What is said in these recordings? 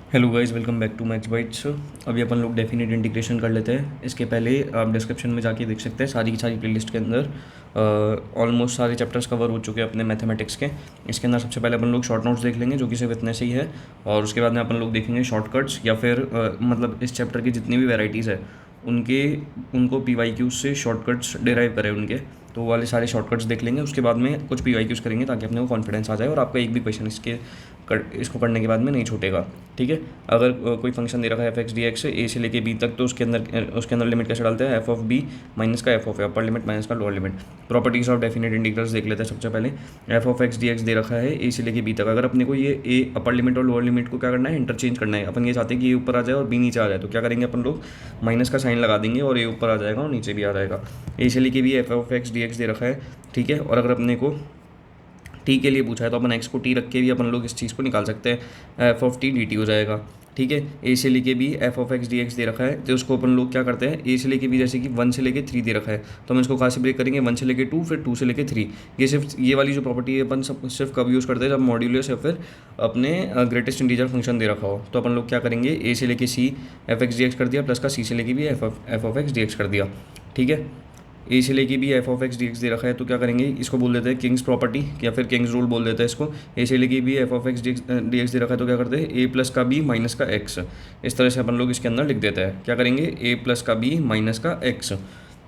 Hello guys, welcome back to Maths Bytes. अभी अपन लोग डेफिनेट इंटीग्रेशन कर लेते हैं। इसके पहले आप डिस्क्रिप्शन में जाके देख सकते हैं, सारी की सारी प्लेलिस्ट के अंदर ऑलमोस्ट सारे चैप्टर्स कवर हो चुके हैं अपने मैथमेटिक्स के। इसके अंदर सबसे पहले अपन लोग शॉर्ट नोट्स देख लेंगे, जो कि सिर्फ इतने से ही है, और उसके बाद में अपन लोग देखेंगे शॉर्टकट्स, या फिर मतलब इस चैप्टर की जितनी भी वेराइटीज़ है उनके उनको PYQ से शॉर्टकट्स डिराइव करें उनके, तो वो वाले सारे शॉर्टकट्स देख लेंगे। उसके बाद में कुछ PYQs करेंगे ताकि अपने को कॉन्फिडेंस आ जाए और आपका एक भी क्वेश्चन इसको करने के बाद में नहीं छूटेगा। ठीक है। अगर कोई फंक्शन दे रखा है f(x) ए से लेके बी तक, तो उसके अंदर लिमिट कैसे डालते हैं, f(b) माइनस का f(a), अपर लिमिट माइनस का lower limit. Properties of definite integrals देख लेते हैं। सबसे पहले f(x) dx दे रखा है ए से लेके बी तक। अगर अपने को ये ए अपर लिमिट और लोअर लिमिट को क्या करना है, इंटरचेंज करना है। अपन ये चाहते हैं कि ए ऊपर आ जाए और बी नीचे आ जाए, तो क्या करेंगे अपन लोग, माइनस का साइन लगा देंगे और ए ऊपर आ जाएगा और नीचे भी आ जाएगा। ए से लेके भी f(x) dx दे रखा है। ठीक है। और अगर अपने को टी के लिए पूछा है तो अपन एक्स को टी रख के भी अपन लोग इस चीज़ को निकाल सकते हैं, f(t) dt हो जाएगा। ठीक है। ए से लेके भी f(x) dx दे रखा है, तो उसको अपन लोग क्या करते हैं, ए से लेके भी जैसे कि 1 से लेके 3 दे रखा है, तो हम इसको कहाँ से ब्रेक करेंगे, 1 से लेके 2, फिर 2 से लेके 3। ये सिर्फ ये वाली जो प्रॉपर्टी है अपन सब सिर्फ कब यूज़ करते हैं, जब मॉड्यूलस या फिर अपने ग्रेटेस्ट इंटीजर फंक्शन दे रखा हो। तो अपन लोग क्या करेंगे, ए से लेके सी f(x) dx कर दिया, प्लस का सी से लेके भी f(x) dx कर दिया। ठीक है। ए से लेके भी f(x) dx दे रखा है, तो क्या करेंगे, इसको बोल देते हैं किंग्स प्रॉपर्टी या फिर किंग्स रूल बोल देते हैं इसको। ए से लेके भी f(x) dx दे रखा है, तो क्या करते हैं, ए प्लस का बी माइनस का एक्स। इस तरह से अपन लोग इसके अंदर लिख देते हैं। क्या करेंगे, ए प्लस का बी माइनस का एक्स।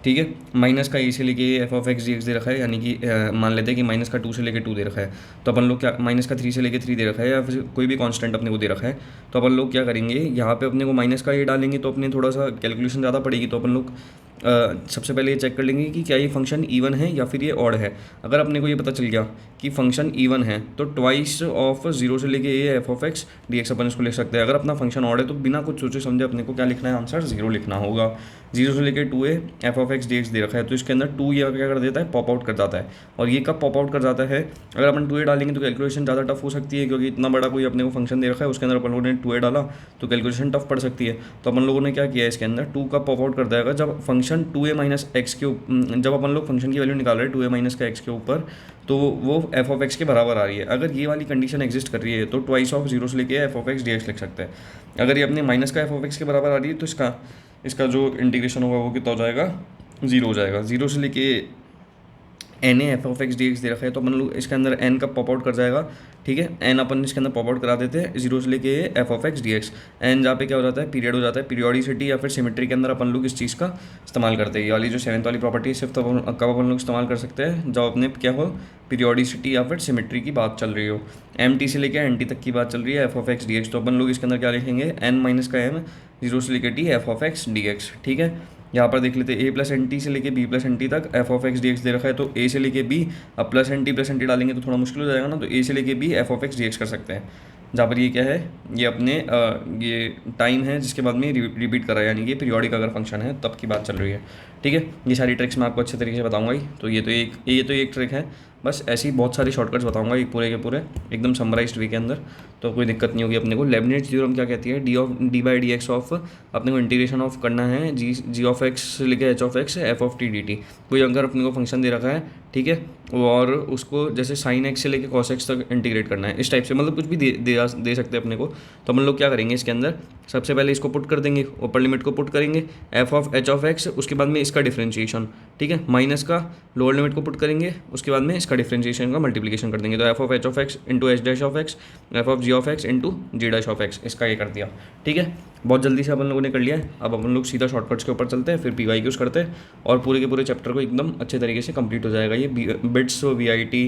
ठीक है। माइनस का ए से लेके f(x) dx दे रखा है, यानी कि मान लेते हैं कि माइनस का 2 से लेके 2 दे रखा है, तो अपन लोग क्या, माइनस का 3 से लेके 3 दे रखा है, या फिर कोई भी कांस्टेंट अपने को दे रखा है, तो अपन लोग क्या करेंगे, यहाँ पे अपने को माइनस का ये डालेंगे तो अपने थोड़ा सा कैलकुलेशन ज़्यादा पड़ेगी। तो अपन लोग सबसे पहले ये चेक कर लेंगे कि क्या ये फंक्शन इवन है या फिर ये ऑड है। अगर अपने को ये पता चल गया कि फंक्शन इवन है, तो ट्वाइस ऑफ 0 से लेके ये f(x) dx अपन इसको लिख सकते हैं। अगर अपना फंक्शन ऑड है तो बिना कुछ सोचे समझे अपने को क्या लिखना है, आंसर 0 लिखना होगा। 0 से लेके 2a f(x) dx दे रखा है, तो इसके अंदर 2 ये क्या कर देता है, पॉप आउट कर जाता है। और ये कब पॉप आउट कर जाता है, अगर अपन 2a डालेंगे तो कैलकुलेशन ज़्यादा टफ हो सकती है, क्योंकि इतना बड़ा कोई अपने को फंक्शन दे रखा है, उसके अंदर अपन लोगों ने 2a डाला तो कैलकुलेशन टफ पड़ सकती है। तो अपन लोगों ने क्या किया, इसके अंदर 2 का पॉप आउट कर देगा जब फंक्शन 2a माइनस एक्स के जब अपन लोग फंक्शन की वैल्यू निकाल रहे हैं 2a माइनस का एक्स के ऊपर, तो वो f(x) के बराबर आ रही है। अगर ये वाली कंडीशन एग्जिस्ट कर रही है तो ट्वाइस ऑफ 0 से लेके f(x) dx लिख सकते हैं। अगर ये अपने माइनस का f(x) के बराबर आ रही है, तो इसका जो इंटीग्रेशन होगा वो कितना हो जाएगा, 0 हो जाएगा। 0 से लेके एन f(x) dx दे रखा है, तो अपन लोग इसके अंदर n का पॉप आउट कर जाएगा। ठीक है। n अपन इसके अंदर पॉप आउट करा देते हैं 0 से लेके f(x) dx। n जहाँ पे क्या हो जाता है, पीरियड हो जाता है। पीरियोडिसिटी या फिर सिमेट्री के अंदर अपन लोग इस चीज़ का इस्तेमाल करते हैं। ये वाली जो 7th वाली प्रॉपर्टी है सिर्फ तब कब अपन लोग इस्तेमाल कर सकते हैं, जब अपने क्या हो, पीरियोडिसिटी या फिर सिमेट्री की बात चल रही हो। mt से लेके nt तक की बात चल रही है f(x) dx, तो अपन लोग इसके अंदर क्या लिखेंगे, n माइनस का m 0 से लेके t f(x) dx। ठीक है। यहाँ पर देख लेते हैं a प्लस एन टी से लेके b प्लस एन टी तक f(x) dx दे रखा है, तो a से लेके b, अब प्लस एन टी डालेंगे तो थोड़ा मुश्किल हो जाएगा ना, तो a से लेके b f(x) dx कर सकते हैं। जहाँ पर ये क्या है, ये अपने ये टाइम है जिसके बाद में रिपीट कर रहा है, यानी कि पीरियोडिक अगर फंक्शन है तब की बात चल रही है। ठीक है। ये सारी ट्रिक्स मैं आपको अच्छे तरीके से बताऊंगा ही, तो ये तो एक ट्रिक है। बस ऐसी ही बहुत सारी शॉर्टकट्स बताऊंगा एक पूरे के पूरे एकदम समराइज्ड वे के अंदर, तो कोई दिक्कत नहीं होगी अपने को। लेबनिज़ थ्योरम क्या कहती है, dy/dx ऑफ अपने को इंटीग्रेशन ऑफ करना है g(x) से लेके h(x) f(t) dt। कोई अगर अपने को फंक्शन दे रखा है, ठीक है, और उसको जैसे sin x से लेके cos x तक इंटीग्रेट करना है, इस टाइप से, मतलब कुछ भी दे सकते हैं अपने को। तो हम लोग क्या करेंगे, इसके अंदर सबसे पहले इसको पुट कर देंगे, ऊपर लिमिट को पुट करेंगे f(h)(x), उसके बाद में इसका डिफरेंशिएशन, ठीक है, माइनस का लोअर लिमिट को पुट करेंगे, उसके बाद में इसका डिफरेंशिएशन का मल्टीप्लिकेशन कर देंगे, तो f(h)(x) into h'(x), f(g)(x) into g'(x), इसका ये कर दिया। ठीक है। बहुत जल्दी से अपन लोगों ने कर लिया है। अब अपन लोग सीधा शॉर्टकट्स के ऊपर चलते हैं, फिर PYQs करते हैं, और पूरे के पूरे चैप्टर को एकदम अच्छे तरीके से कंप्लीट हो जाएगा। ये बिट्स, VIT,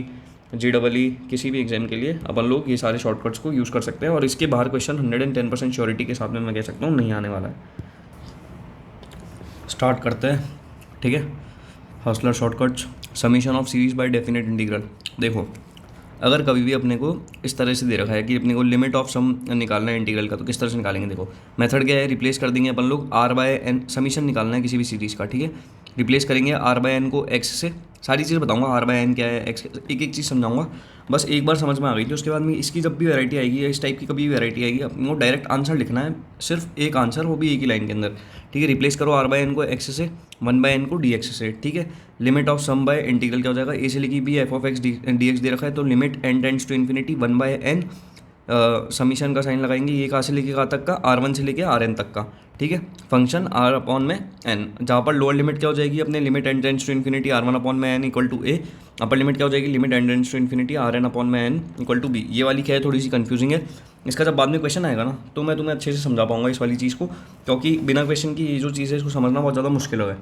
JEE किसी भी एग्जाम के लिए अपन लोग ये सारे शॉर्टकट्स को यूज़ कर सकते हैं, और इसके बाहर क्वेश्चन 110% श्योरिटी के साथ में मैं कह सकता हूँ नहीं आने वाला है। स्टार्ट करते हैं। ठीक है। हॉस्लर shortcuts, summation of series by definite integral. देखो, अगर कभी भी अपने को इस तरह से दे रखा है कि अपने को लिमिट ऑफ सम निकालना है इंटीग्रल का, तो किस तरह से निकालेंगे, देखो मेथड क्या है, रिप्लेस कर देंगे अपन लोग r/n, समीशन निकालना है किसी भी सीरीज़ का। ठीक है। रिप्लेस करेंगे r/n को x से, सारी चीज़ बताऊंगा, r/n क्या है, x, एक चीज़ समझाऊंगा, बस एक बार समझ में आ गई थी, उसके बाद में इसकी जब भी वैरायटी आएगी या इस टाइप की कभी भी वैरायटी आएगी, अपने को डायरेक्ट आंसर लिखना है, सिर्फ एक आंसर, वो भी एक ही लाइन के अंदर। ठीक है। रिप्लेस करो r/n को x से, 1/n को dx से। ठीक है। Limit of sum by integral क्या हो जाएगा, a से लेके b f(x) dx दे रखा है, तो limit n tends to infinity 1/n summation का साइन लगाएंगे, ये कहाँ से लेके कहाँ तक का, R1 से लेके Rn तक का, ठीक है। फंक्शन R अपॉन में n, जहाँ पर लोअर लिमिट क्या हो जाएगी अपने limit n tends to infinity R1 upon में n equal to a, upper limit क्या हो जाएगी limit n tends to infinity Rn upon में n इक्वल टू b। ये वाली क्या है, थोड़ी सी कंफ्यूजिंग है, इसका जब बाद में क्वेश्चन आएगा ना तो मैं तुम्हें अच्छे से समझा पाऊंगा इस वाली चीज़ को, क्योंकि बिना क्वेश्चन की ये जो चीज़ है इसको समझना बहुत ज़्यादा मुश्किल है।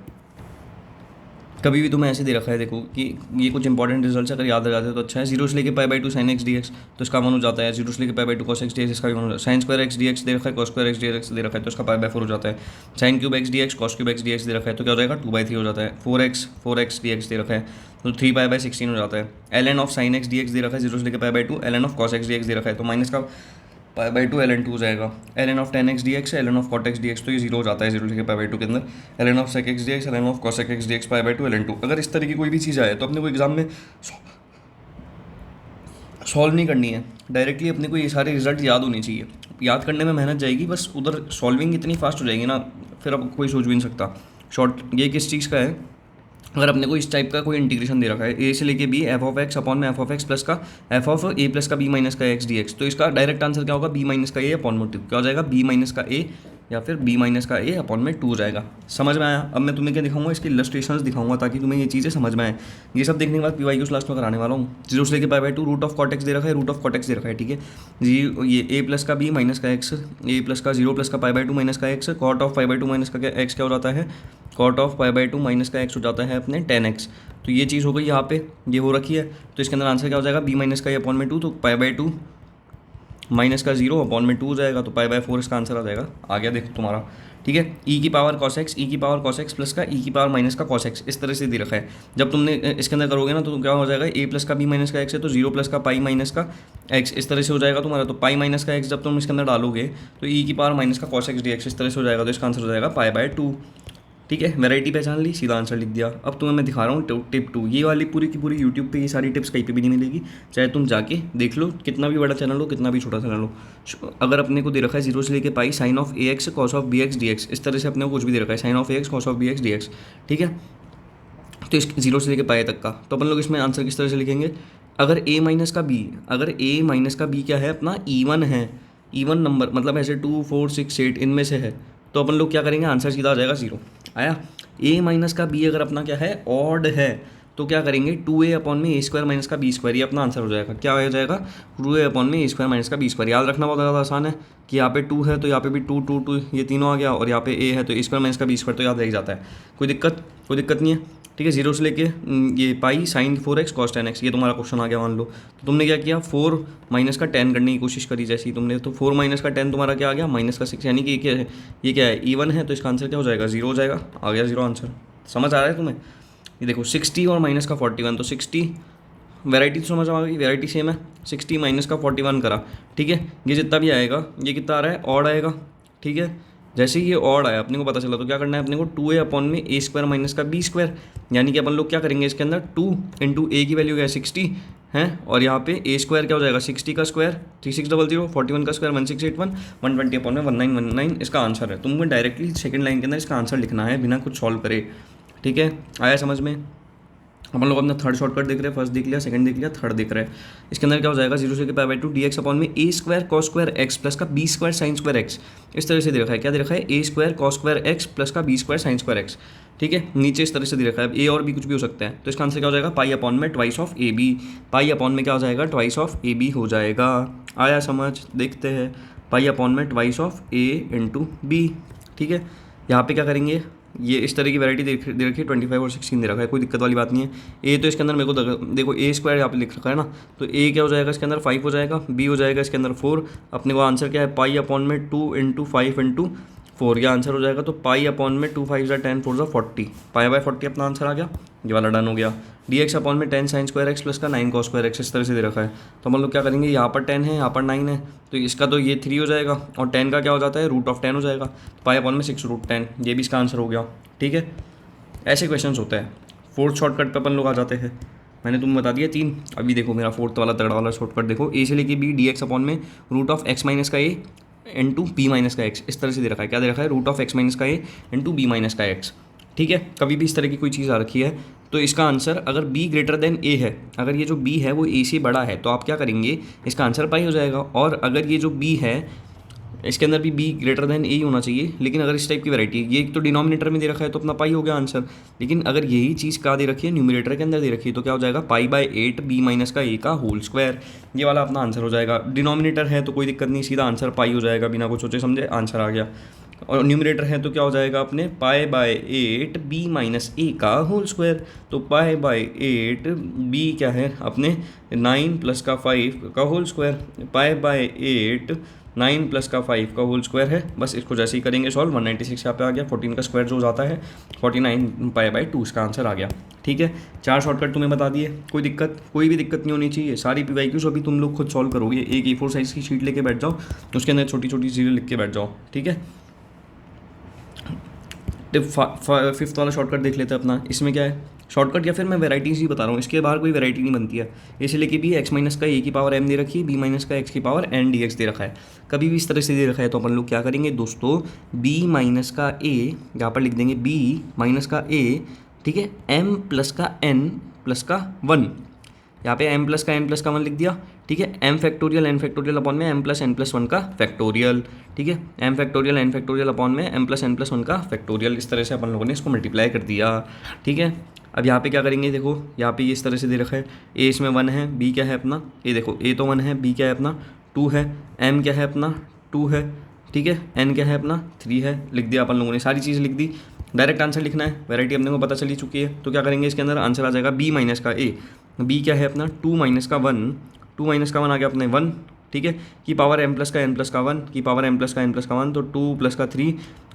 कभी भी तुम्हें ऐसे दे रखा है देखो कि ये कुछ इंपॉर्टेंट रिजल्ट्स अगर याद आ जाते हैं तो अच्छा है। 0 से लेके π/2 sin x dx तो इसका वन हो जाता है, 0 से लेके π/2 cos x dx इसका भी वन हो जाता है, sin स्क्वायर x dx दे रखा है, cos स्क्वायर x dx दे रखा है तो इसका π/4 हो जाता है, sin cube x dx cos cube x dx दे रखा है तो क्या हो जाएगा 2/3 हो जाता है, 4x dx दे रखा है तो 3π/16 हो जाता है, ln of sin x dx दे रखा है 0 से लेके π/2, ln of cos x dx दे रखा है तो माइनस का π/2 ln 2 हो जाएगा, ln of 10x dx ln of cot x dx तो ये 0 हो जाता है 0 से π/2 के अंदर, ln of sec x dx ln of cos x dx π/2 ln 2। अगर इस तरह की कोई भी चीज़ आए तो अपने को एग्जाम में सॉल्व नहीं करनी है, डायरेक्टली अपने को ये सारे रिजल्ट याद होने चाहिए, याद करने में मेहनत जाएगी, बस उधर सॉल्विंग इतनी फास्ट हो जाएगी ना फिर अब कोई सोच भी नहीं सकता। शॉर्ट ये किस चीज़ का है, अगर अपने को इस टाइप का कोई इंटीग्रेशन दे रखा है ए से लेके b f of x upon में एफ ऑफ एक्स प्लस का एफ ऑफ ए प्लस का बी माइनस का एक्स डी एक्स, तो इसका डायरेक्ट आंसर क्या होगा बी माइनस का ए अपॉन में 2, क्या हो जाएगा बी माइनस का ए या फिर बी माइनस का ए अपॉन में 2 हो जाएगा। समझ में आया? अब मैं तुम्हें क्या दिखाऊंगा, इसकी इलस्ट्रेशंस दिखाऊंगा ताकि तुम्हें ये चीज़ें समझ में आए। ये सब देखने के बाद PYQs लास्ट में कराने वाला हूँ। 0 से लेके π/2 रूट ऑफ कॉट एक्स दे रखा है, रूट ऑफ कॉट एक्स दे रखा है, ठीक है जी। ये ए प्लस का बी माइनस का एक्स, ए प्लस का 0 प्लस का π/2 माइनस का एक्स, कॉट ऑफ π/2 माइनस का एक्स क्या हो जाता है, कॉट ऑफ π/2 माइनस का एक्स हो जाता है अपने 10x। तो ये चीज़ हो गई यहाँ पे, ये हो रखी है, तो इसके अंदर आंसर क्या हो जाएगा बी माइनस का ए अपॉन में 2, तो π/2 माइनस का 0 अपॉन में 2 हो जाएगा तो π/4 इसका आंसर आ जाएगा। आ गया देखो तुम्हारा, ठीक है। ई की पावर cos x, ई की पावर cos x प्लस का ई की पावर माइनस का cos x, इस तरह से दे रखा है। जब तुमने इसके अंदर करोगे ना तो क्या हो जाएगा ए प्लस का बी माइनस का एक्स है तो 0 प्लस का पाई माइनस का एक्स, इस तरह से हो जाएगा तुम्हारा। तो पाई माइनस का एक्स जब तुम इसके अंदर डालोगे तो ई की पावर माइनस का cos x dx इस तरह से हो जाएगा, तो इसका आंसर हो जाएगा π/2, ठीक है। वैरायटी पहचान ली, सीधा आंसर लिख दिया। अब तुम्हें मैं दिखा रहा हूँ टिप 2, ये वाली पूरी की पूरी यूट्यूब पे ये सारी टिप्स कहीं पे भी नहीं मिलेगी, चाहे तुम जाके देख लो, कितना भी बड़ा चैनल हो कितना भी छोटा चैनल हो। अगर अपने को दे रखा है 0 से लेके pi sine of a x cos of b x d x, इस तरह से अपने को कुछ भी दे रखा है sine of a x cos of b x d x, ठीक है। तो इस 0 से लेके पाई तक का, तो अपन लोग इसमें आंसर किस तरह से लिखेंगे, अगर ए माइनस का बी, अगर ए माइनस का बी क्या है अपना ईवन है, ईवन नंबर मतलब ऐसे 2 4 6 8 इनमें से है, तो अपन लोग क्या करेंगे आंसर सीधा आ जाएगा 0। आया? ए माइनस का बी अगर अपना क्या है ऑड है तो क्या करेंगे 2a अपॉन में ए स्क्वायर माइनस का बी स्क्वायर, ये अपना आंसर हो जाएगा। क्या हो जाएगा 2a अपॉन में ए स्क्वायर माइनस का बी स्क्वायर। याद रखना बहुत ज़्यादा आसान है कि यहाँ पे 2 है तो यहाँ पे भी 2 2 2 ये तीनों आ गया, और यहाँ पे a है तो ए स्क्वायर माइनस का बी स्क्वायर तो याद रह जाता है, कोई दिक्कत नहीं है, ठीक है। 0 से लेके ये pi sine 4x cos 10x, ये तुम्हारा क्वेश्चन आ गया मान लो। तो तुमने क्या किया 4 माइनस का 10 करने की कोशिश करी जैसे ही तुमने, तो 4 माइनस का 10 तुम्हारा क्या आ गया माइनस का 6, यानी कि ये क्या है ईवन है, तो इसका आंसर क्या हो जाएगा 0 हो जाएगा। आ गया 0 आंसर। समझ आ रहा है तुम्हें? ये देखो 60 और माइनस का 41, तो 60 वैरायटी तो समझ आ गई, वैरायटी सेम है, 60 माइनस का 41 करा, ठीक है। ये जितना भी आएगा ये कितना आ रहा है ऑड आएगा, ठीक है। जैसे ही ये ऑड आया अपने को पता चला तो क्या करना है अपने को 2a अपॉन में ए स्क्वायर माइनस का बी स्क्वायर, यानी कि अपन लोग क्या करेंगे इसके अंदर 2 इंटू ए की वैल्यू क्या है 60 है, और यहाँ पे ए स्क्वायर क्या हो जाएगा 60 का स्क्वायर 3600, 41 का स्क्वायर 1681, 120 अपॉन में 1919 इसका आंसर है। तुमको डायरेक्टली सेकंड लाइन के अंदर इसका आंसर लिखना है बिना कुछ सॉल्व करे, ठीक है। आया समझ में? अपन लोग अपना थर्ड शॉर्टकट देख रहे हैं, फर्स्ट देख लिया, सेकंड देख लिया, थर्ड देख रहे हैं। इसके अंदर क्या हो जाएगा 0 से π/2 dx अपॉन में a square cos square x plus का b square sine square x, इस तरह से दे रखा है। क्या दे रखा है a square cos square x plus का b square sine square x, ठीक है। नीचे इस तरह से दे रखा है, ए और बी कुछ भी हो सकता है, तो इसका आंसर क्या हो जाएगा पाई अपॉन में twice of a b, pi upon में क्या हो जाएगा ट्वाइस ऑफ ए बी हो जाएगा। आया समझ? देखते हैं, पाई अपॉन में twice of a into b, ठीक है। यहाँ पे क्या करेंगे, ये इस तरह की वैरायटी दे रखी है 25 और 16 दे रखा है, कोई दिक्कत वाली बात नहीं है। ए तो इसके अंदर मेरे को देखो ए स्क्वायर यहाँ पे लिख रखा है ना, तो ए क्या हो जाएगा इसके अंदर 5 हो जाएगा, बी हो जाएगा इसके अंदर 4, अपने को आंसर क्या है पाई अपॉन में 2 इंटू 5 इंटू 4, यह आंसर हो जाएगा। तो पाई अपॉन में 2 5 10 4 40, पाई/40 अपना आंसर आ गया, ये वाला डन हो गया। dx अपॉन में 10 साइन स्क्वायर एक्स प्लस का 9 कॉस स्क्वायर एक्स, इस तरह से दे रखा है। तो हम लोग क्या करेंगे, यहाँ पर 10 है यहाँ पर 9 है, तो इसका तो ये 3 हो जाएगा, और 10 का क्या हो जाता है रूट ऑफ 10 हो जाएगा, पाई अपॉन में 6 रूट 10, ये भी इसका आंसर हो गया, ठीक है। ऐसे क्वेश्चन होते हैं। फोर्थ शॉर्टकट पे अपन लोग आ जाते हैं, मैंने तुम्हें बता दिया 3, अभी देखो मेरा फोर्थ वाला तगड़ा वाला शॉर्टकट देखो, ए से लेके बी dx अपॉन में रूट ऑफ एक्स माइनस का ए इंटू बी माइनस का एक्स, इस तरह से दे रखा है। क्या दे रखा है रूट ऑफ एक्स माइनस का ए इंटू बी माइनस का एक्स, ठीक है, कभी भी इस तरह की कोई चीज़ आ रखी है तो इसका आंसर अगर b ग्रेटर देन a है, अगर ये जो b है वो a से बड़ा है तो आप क्या करेंगे, इसका आंसर पाई हो जाएगा। और अगर ये जो b है इसके अंदर भी b ग्रेटर देन a ही होना चाहिए, लेकिन अगर इस टाइप की वैरायटी ये तो डिनोमिनेटर में दे रखा है तो अपना पाई हो गया आंसर। लेकिन अगर यही चीज़ कहाँ दे रखी है, न्यूमरेटर के अंदर दे रखी है, तो क्या हो जाएगा π/8 b माइनस का a का होल स्क्वायर, ये वाला अपना आंसर हो जाएगा। डिनोमिनेटर है तो कोई दिक्कत नहीं, सीधा आंसर पाई हो जाएगा, बिना कुछ सोचे समझे आंसर आ गया। और न्यूमरेटर है तो क्या हो जाएगा अपने π/8 b माइनस a का होल स्क्वायर, तो π/8 b क्या है अपने 9 प्लस का 5 का होल स्क्वायर, π/8 9 प्लस का 5 का होल स्क्वायर है। बस इसको जैसे ही करेंगे सॉल्व 196 यहाँ पे आ गया, 14 का स्क्वायर जो हो जाता है 49 π/2 इसका आंसर आ गया। ठीक है, 4 शॉर्टकट तुम्हें बता दिए, कोई भी दिक्कत नहीं होनी चाहिए। सारी PYQs अभी तुम लोग खुद सॉल्व करोगे, एक A4 साइज़ की शीट लेके बैठ जाओ, उसके अंदर छोटी छोटी चीज़ें लिख के बैठ जाओ। ठीक है, तो फिफ्थ वाला शॉर्टकट देख लेते हैं अपना। इसमें क्या है शॉर्टकट, या फिर मैं वैराइटीज़ ही बता रहा हूँ, इसके बाहर कोई वैरायटी नहीं बनती है। इसे लेके भी x माइनस का a की पावर m दे रखी है, b माइनस का x की पावर n dx दे रखा है। कभी भी इस तरह से दे रखा है तो अपन लोग क्या करेंगे दोस्तों, b माइनस का a यहाँ पर लिख देंगे, b माइनस का a, ठीक है, m प्लस का n प्लस का 1, यहाँ पे m प्लस का n प्लस का 1 लिख दिया। ठीक है, m factorial n factorial upon में m प्लस n प्लस 1 का फैक्टोरियल। ठीक है, m factorial n factorial upon में m प्लस n प्लस 1 का फैक्टोरियल। इस तरह से अपन लोगों ने इसको मल्टीप्लाई कर दिया। ठीक है, अब यहाँ पे क्या करेंगे, देखो यहाँ पे ये इस तरह से दे रखा है, a इसमें 1 है, b क्या है अपना, a देखो a तो 1 है, b क्या है अपना 2 है, m क्या है अपना 2 है, ठीक है, n क्या है अपना 3 है। लिख दिया अपन लोगों ने, सारी चीज़ लिख दी। डायरेक्ट आंसर लिखना है, वैरायटी अपने को पता चली चुकी है, तो क्या करेंगे इसके अंदर आंसर आ जाएगा b माइनस का a, b क्या है अपना 2 माइनस का 1, 2 माइनस का 1 आ गया अपने 1। ठीक है, की पावर m प्लस का n प्लस का 1, की पावर m प्लस का n प्लस का 1, तो 2 प्लस का 3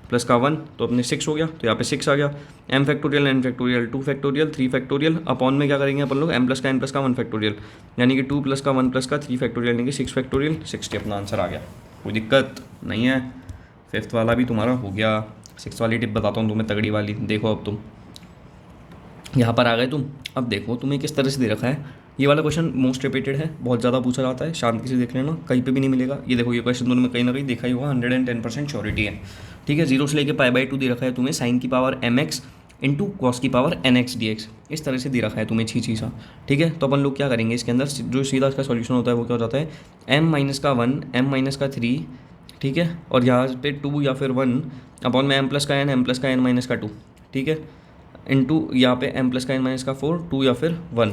प्लस का 1 तो अपने 6 हो गया, तो यहाँ पे 6 आ गया। m factorial n factorial 2 factorial 3 factorial upon में क्या करेंगे अपन लोग m प्लस का n प्लस का 1 फैक्टोरियल, यानी कि 2 प्लस का 1 प्लस का 3 फैक्टोरियल यानी कि 6 फैक्टोरियल, 60 अपना आंसर आ गया। कोई दिक्कत नहीं है, फिफ्थ वाला भी तुम्हारा हो गया। सिक्स वाली टिप बताता हूँ तुम्हें, तगड़ी वाली। देखो अब तुम यहाँ पर आ गए तुम, अब देखो तुम्हें किस तरह से दे रखा है। ये वाला क्वेश्चन मोस्ट रिपीटेड है, बहुत ज़्यादा पूछा जाता है, शांति से देख लेना, कहीं पे भी नहीं मिलेगा। ये देखो ये क्वेश्चन तुमने कहीं ना कहीं देखा ही होगा, 110% श्योरिटी है। ठीक है, 0 से लेके π/2 दे रखा है तुम्हें, साइन की पावर mx इंटू कॉस की पावर nx dx, इस तरह से दे रखा है तुम्हें छी सा। ठीक है, तो अपन लोग क्या करेंगे इसके अंदर, जो सीधा इसका सॉल्यूशन होता है वो क्या हो जाता है, m माइनस का 1 m माइनस का 3, ठीक है, और यहाँ पे 2 या फिर 1 अपॉन में m प्लस का n, m प्लस का n माइनस का 2, ठीक है, इंटू यहाँ पे m प्लस का n माइनस का 4, 2 या फिर 1,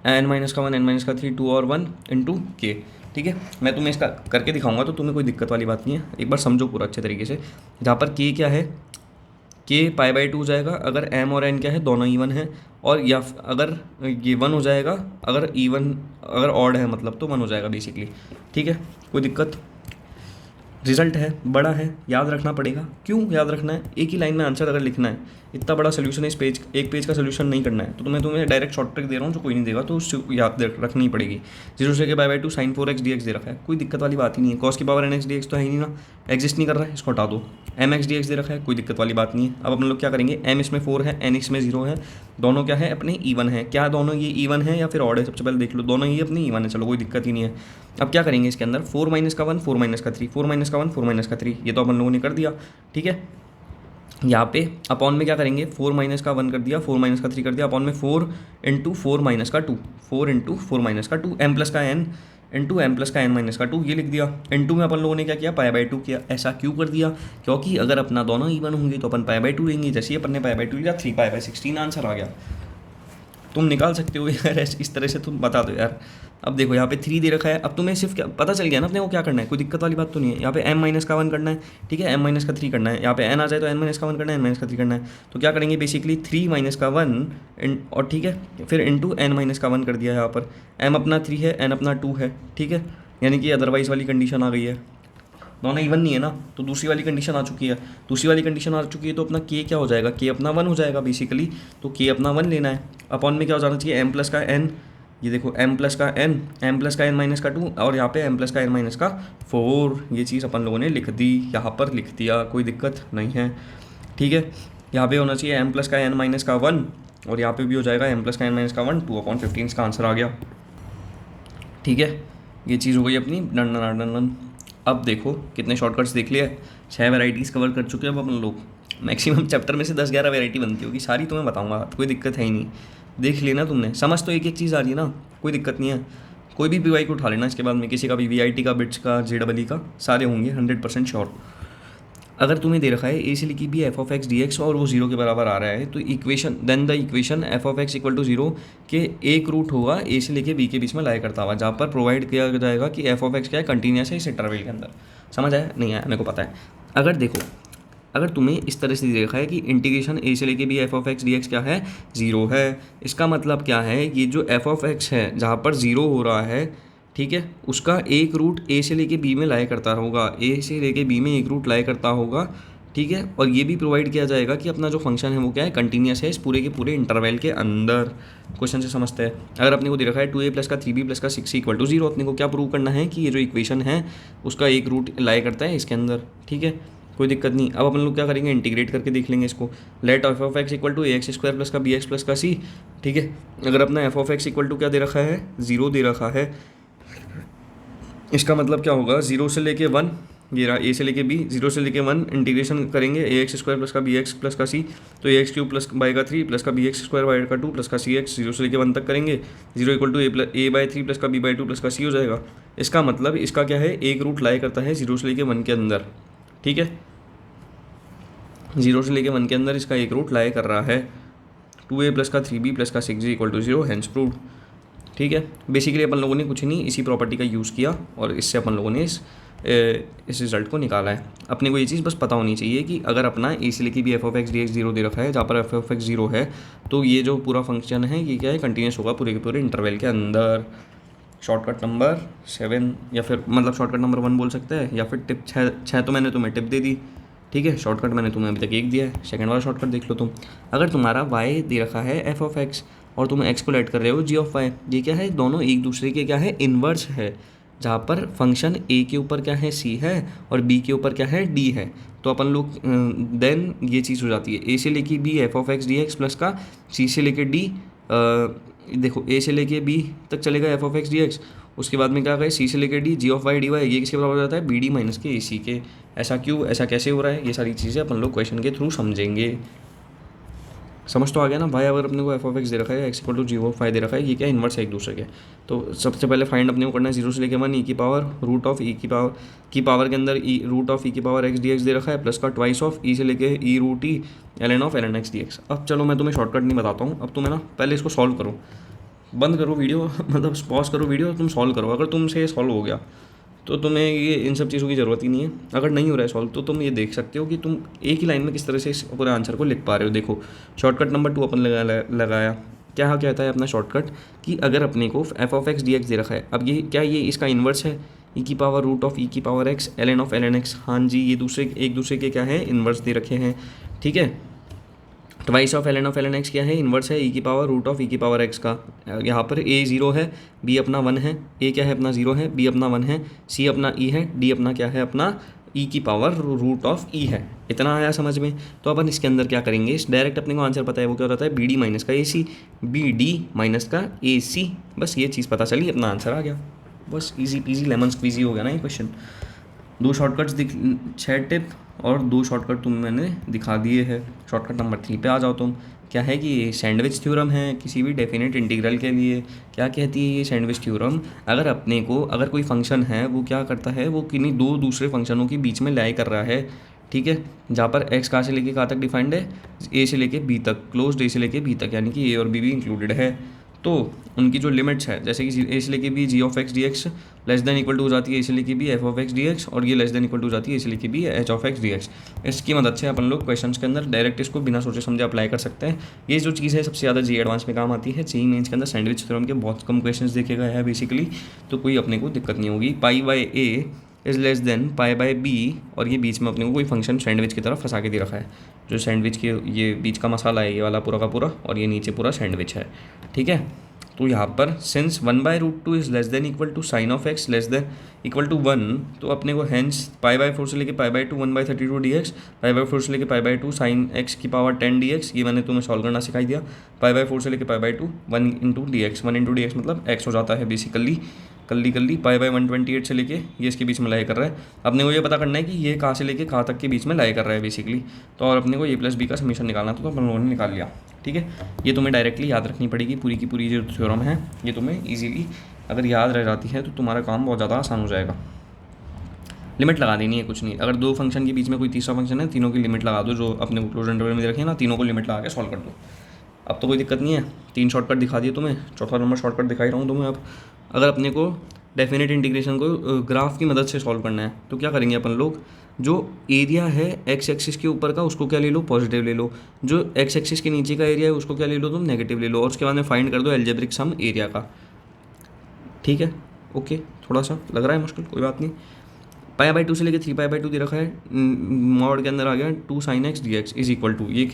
n माइनस का 1 n माइनस का 3, 2 और 1 इंटू k। ठीक है, मैं तुम्हें इसका करके दिखाऊंगा तो तुम्हें कोई दिक्कत वाली बात नहीं है, एक बार समझो पूरा अच्छे तरीके से। जहाँ पर k क्या है, k π/2 जाएगा अगर m और n क्या है दोनों इवन है, और या अगर ये 1 हो जाएगा, अगर इवन अगर ऑड है मतलब तो 1 हो जाएगा बेसिकली। ठीक है, कोई दिक्कत। रिजल्ट है बड़ा है, याद रखना पड़ेगा। क्यों याद रखना है, एक ही लाइन में आंसर अगर लिखना है, इतना बड़ा सोल्यूशन है, इस पेज एक पेज का सोल्यूशन नहीं करना है, तो तुम्हें डायरेक्ट शॉर्ट ट्रिक दे रहा हूँ जो कोई नहीं देगा, तो उससे याद रखनी पड़ेगी। 0 से π/2 sin 4x dx दे रखा है, कोई दिक्कत वाली बात ही नहीं है। कॉस की पावर nx dx तो है ही नहीं ना, एग्जिस्ट नहीं कर रहा है, इसको हटा दो। mx dx दे रखा है, कोई दिक्कत वाली बात नहीं है। अब अपन लोग क्या करेंगे, m इसमें 4 है, n इसमें 0 है, दोनों क्या है अपने ईवन है। क्या दोनों ये ईवन है या फिर ऑड है, सबसे पहले देख लो, दोनों ये अपनी ईवन है, चलो कोई दिक्कत ही नहीं है। अब क्या करेंगे इसके अंदर, 4 माइनस का 1 4 माइनस का 3, 4 माइनस का 1 4 माइनस का 3, ये तो अपन लोगों ने कर दिया। ठीक है, यहाँ पे अपॉन में क्या करेंगे, 4 माइनस का 1 कर दिया, 4 माइनस का 3 कर दिया, अपॉन में 4 इंटू 4 माइनस का 2, 4 इंटू 4 माइनस का 2, m प्लस का n इंटू m प्लस का n माइनस का 2, ये लिख दिया। इंटू में अपन लोगों ने क्या किया, π/2 किया। ऐसा क्यों कर दिया, क्योंकि अगर अपना दोनों इवन होंगे तो अपन π/2 लेंगे, जैसे ही अपन ने π/2 लिया 3π/16 आंसर आ गया। तुम निकाल सकते हो यार, इस तरह से तुम बता दो यार। अब देखो यहाँ पे 3 दे रखा है, अब तुम्हें सिर्फ क्या पता चल गया ना अपने को क्या करना है, कोई दिक्कत वाली बात तो नहीं है। यहाँ पे m माइनस का 1 करना है, ठीक है, m माइनस का 3 करना है। यहाँ पे n आ जाए तो n माइनस का 1 करना है, n माइनस का 3 करना है। तो क्या करेंगे बेसिकली 3 माइनस का 1 और ठीक है फिर इंटू n माइनस का 1 कर दिया। यहाँ पर m अपना 3 है, n अपना 2 है, ठीक है, यानी कि अदरवाइज वाली कंडीशन आ गई है, दोनों इवन नहीं है ना, तो दूसरी वाली कंडीशन आ चुकी है। दूसरी वाली कंडीशन आ चुकी है तो अपना k क्या हो जाएगा, k अपना 1 हो जाएगा बेसिकली, तो k अपना 1 लेना है। अपॉन में क्या हो जाना चाहिए, m प्लस का n, ये देखो m प्लस का n, m प्लस का n माइनस का 2 और यहाँ पे m प्लस का n माइनस का 4, ये चीज़ अपन लोगों ने लिख दी, यहाँ पर लिख दिया, कोई दिक्कत नहीं है। ठीक है, यहाँ पे होना चाहिए m प्लस का n माइनस का 1 और यहाँ पे भी हो जाएगा m प्लस का n माइनस का 1, 2/15 इसका आंसर आ गया। ठीक है, ये चीज़ हो गई अपनी डन डन डन डन। अब देखो कितने शॉर्टकट्स देख लिए, 6 वैराइटीज़ कवर कर चुके हैं अब अपन लोग। मैक्सिमम चैप्टर में से 10-11 वैरायटी बनती होगी, सारी तुम्हें बताऊंगा, कोई दिक्कत है ही नहीं। देख लेना तुमने, समझ तो एक एक चीज़ आ रही है ना, कोई दिक्कत नहीं है। कोई भी पीवाई को उठा लेना इसके बाद में, किसी का भी वीआईटी का, बिट्स का, जेडबलई का, सारे होंगे 100% श्योर। अगर तुम्हें दे रखा है ए से लिखी भी f of x d x और वो जीरो के बराबर आ रहा है, तो equation then the equation f of x equal to zero के एक रूट होगा ए से लेके बी के बीच में लाया करता हुआ, जहाँ पर प्रोवाइड किया जाएगा कि एफ ऑफ एक्स क्या है, कंटिन्यूस है इस इंटरवल के अंदर। समझ आया? नहीं आया? मेरे को पता है। अगर देखो, अगर तुम्हें इस तरह से देखा है कि इंटीग्रेशन ए से लेके भी f of x d x क्या है, ज़ीरो है, इसका मतलब क्या है, ये जो एफ ऑफ एक्स है जहाँ पर ज़ीरो हो रहा है, ठीक है, उसका एक रूट ए से लेके बी में लाया करता होगा, ए से लेके बी में एक रूट लाया करता होगा, ठीक है। और ये भी प्रोवाइड किया जाएगा कि अपना जो फंक्शन है वो क्या है, कंटिन्यूस है इस पूरे के पूरे इंटरवल के अंदर। क्वेश्चन से समझते हैं। अगर अपने को दे रखा है 2a प्लस का 3b प्लस का 6c इक्वल टू 0, अपने को क्या प्रूव करना है कि ये जो इक्वेशन है उसका एक रूट लाया करता है इसके अंदर, ठीक है, कोई दिक्कत नहीं। अब अपन लोग क्या करेंगे, इंटीग्रेट करके देख लेंगे इसको। Let F of x equal to A X square plus का बी एक्स प्लस का सी, ठीक है। अगर अपना F of x equal to क्या दे रखा है, 0 दे रखा है, इसका मतलब क्या होगा, 0 से लेके 1, ये रहा ए से लेके बी, 0 से लेके 1 इंटीग्रेशन करेंगे ए एक्स स्क्वायर प्लस का बी एक्स प्लस का सी, तो ए एक्स क्यूब प्लस बाई का 3 प्लस का बी एक्स स्क्वायर बाई का 2 प्लस का सी एक्स, 0 से लेके 1 तक करेंगे, 0 equal to A by 3 plus का बी बाई 2 प्लस का सी हो जाएगा। इसका मतलब इसका क्या है, एक रूट लाया करता है 0 से लेके 1 के अंदर, ठीक है, 0 से लेके 1 के अंदर इसका एक रूट लाया कर रहा है। 2a प्लस का 3b प्लस का 6g equal to 0, hence proved, ठीक है। बेसिकली अपन लोगों ने कुछ नहीं, इसी प्रॉपर्टी का यूज़ किया और इससे अपन लोगों ने इस रिजल्ट को निकाला है। अपने को ये चीज़ बस पता होनी चाहिए कि अगर अपना ए से लेके भी f of x d x 0 दे रखा है, जहाँ पर एफ ऑफ एक्स 0 है, तो ये जो पूरा फंक्शन है ये क्या है, कंटिन्यूस होगा पूरे के पूरे इंटरवल के अंदर। शॉर्टकट नंबर 7, या फिर मतलब शॉर्टकट नंबर 1 बोल सकते हैं, या फिर टिप 6 तो मैंने तुम्हें टिप दे दी, ठीक है। शॉर्टकट मैंने तुम्हें अभी तक एक दिया है, सेकंड वाला शॉर्टकट देख लो तुम। अगर तुम्हारा y दे रखा है एफ ऑफ एक्स और तुम x को लेट कर रहे हो जी ऑफ वाई, ये क्या है, दोनों एक दूसरे के क्या है, इन्वर्स है, जहाँ पर फंक्शन a के ऊपर क्या है, c है, और b के ऊपर क्या है, d है। तो अपन लोग देन ये चीज़ हो जाती है, a से लेके b F of x d x plus का c से लेके d, देखो a से लेके b तक चलेगा f of x d x, उसके बाद में क्या कहें, c से लेके d g of y d y, ये किसके बराबर हो जाता है, बी डी माइनस के ए सी के। ऐसा क्यों, ऐसा कैसे हो रहा है, ये सारी चीज़ें अपन लोग क्वेश्चन के थ्रू समझेंगे। समझ तो आ गया ना भाई। अगर अपने को एफ ऑफ एक्स दे रखा है, x equal to g of y दे रखा है, ये क्या इन्वर्स है एक दूसरे के। तो सबसे पहले फाइंड अपने को करना है 0 से लेके 1 ई की पावर रूट ऑफ ई की पावर के अंदर ई रूट ऑफ ई की पावर एक्स डी एक्स दे रखा है, प्लस का ट्वाइस ऑफ ई से लेके e root e l n of l n x d x. अब चलो मैं तुम्हें शॉर्टकट नहीं बताता हूँ, अब तुम्हें ना पहले इसको सॉल्व करो, बंद करो वीडियो मतलब पॉज करो वीडियो, तुम सॉल्व करो। अगर तुमसे ये सॉल्व हो गया तो तुम्हें ये इन सब चीज़ों की ज़रूरत ही नहीं है। अगर नहीं हो रहा है सॉल्व तो तुम ये देख सकते हो कि तुम एक ही लाइन में किस तरह से इस पूरे आंसर को लिख पा रहे हो। देखो शॉर्टकट नंबर 2 अपन लगाया, क्या कहता है अपना शॉर्टकट, कि अगर अपने को f of x d x दे रखा है, अब ये क्या, ये इसका इन्वर्स है, ई की पावर रूट ऑफ ई की power x l n of l n x. हाँ जी, ये एक दूसरे के क्या है, इन्वर्स दे रखे हैं, ठीक है। Twice of l n x क्या है, इन्वर्स है ई की पावर रूट ऑफ ई की पावर एक्स का। यहाँ पर ए 0 है, बी अपना 1 है, ए क्या है अपना 0 है, बी अपना 1 है, सी अपना ई है, डी अपना क्या है अपना ई की पावर रूट ऑफ ई है। इतना आया समझ में। तो अपन इसके अंदर क्या करेंगे, इस डायरेक्ट अपने को आंसर पता है, वो क्या होता है, बी डी माइनस का ए सी, बी डी माइनस का ए सी, बस ये चीज़ पता चली, अपना आंसर आ गया। बस इजी पीजी लेमन स्क्वीजी हो गया ना ये क्वेश्चन। 2 शॉर्टकट्स 6 टिप और 2 शॉर्टकट तुम मैंने दिखा दिए हैं। शॉर्टकट नंबर 3 पे आ जाओ तुम। क्या है कि ये सैंडविच थ्योरम है किसी भी डेफिनेट इंटीग्रल के लिए। क्या कहती है ये सैंडविच थ्योरम, अगर अपने को अगर कोई फंक्शन है वो क्या करता है, वो किन्हीं 2 दूसरे फंक्शनों के बीच में लाई कर रहा है, ठीक है, जहाँ पर x कहाँ से लेके कहाँ तक डिफाइंड है, a से लेके b तक, क्लोज्ड a से लेके b तक, यानी कि a और b भी इंक्लूडेड है। तो उनकी जो लिमिट्स है, जैसे कि ए से लेके b g of x d x less than equal to हो जाती है ए से लेके b f of x d x, और ये लेस देन इक्वल टू हो जाती है ए से लेके b h of x d x. इसकी मदद से अपन लोग क्वेश्चंस के अंदर डायरेक्ट इसको बिना सोचे समझे अप्लाई कर सकते हैं। ये जो चीज़ है सबसे ज़्यादा जी एडवांस में काम आती है। जी मेंस के अंदर सैंडविच थ्योरम के बहुत कम क्वेश्चन देखे गए हैं बेसिकली, तो कोई अपने को दिक्कत नहीं होगी। Pi by a is less than pi by b, और ये बीच में अपने को कोई फंक्शन सैंडविच की तरफ फंसा के दे रखा है, जो सैंडविच के ये बीच का मसाला है ये वाला पूरा का पूरा, और ये नीचे पूरा सैंडविच है, ठीक है। तो यहाँ पर since 1/√2 is less than equal to sine of x less than equal to 1, तो अपने को हैंस π/4 से लेके π/2 1/32 dx, π/4 से लेके π/2 साइन एक्स की पावर 10 dx, ये मैंने तुम्हें सॉल्व करना सिखाई दिया। π/4 से लेके π/2 1 into D x, 1 into D x मतलब x हो जाता है बेसिकली कर ली पाई बाय 128 से लेके ये इसके बीच में लाई कर रहा है। अपने को ये पता करना है कि ये कहाँ से लेके कहाँ तक के बीच में लाई कर रहा है बेसिकली। तो और अपने को ए प्लस बी का समीशन निकालना था, तो अपन लोगों ने निकाल लिया। ठीक है, ये तुम्हें डायरेक्टली याद रखनी पड़ेगी, पूरी की पूरी जो थ्योरम है ये तुम्हें ईजिली अगर याद रह जाती है तो तुम्हारा काम बहुत ज़्यादा आसान हो जाएगा। लिमिट लगा देनी है, कुछ नहीं। अगर दो फंक्शन के बीच में कोई तीसरा फंक्शन है, तीनों की लिमिट लगा दो, जो अपने को क्लोज इंटरवल में दे रखे हैं ना, तीनों को लिमिट लगा के सॉल्व कर दो। अब तो कोई दिक्कत नहीं है, 3 शॉर्टकट दिखा दिए तुम्हें, चौथा नंबर शॉर्टकट दिखा ही रहा हूँ तुम्हें। अब अगर अपने को डेफिनेट इंटीग्रेशन को ग्राफ की मदद से सॉल्व करना है तो क्या करेंगे अपन लोग, जो एरिया है एक्स एक्सिस के ऊपर का उसको क्या ले लो, पॉजिटिव ले लो। जो एक्स एक्सिस के नीचे का एरिया है उसको क्या ले लो तुम, नेगेटिव ले लो। और उसके बाद में फाइंड कर दो एल्जेब्रिक सम एरिया का। ठीक है, ओके, थोड़ा सा लग रहा है मुश्किल, कोई बात नहीं। पाई बाई 2 से लेके 3 पाई बाई 2 दे रखा है, मॉड के अंदर आ गया 2 sin x dx is equal to, ये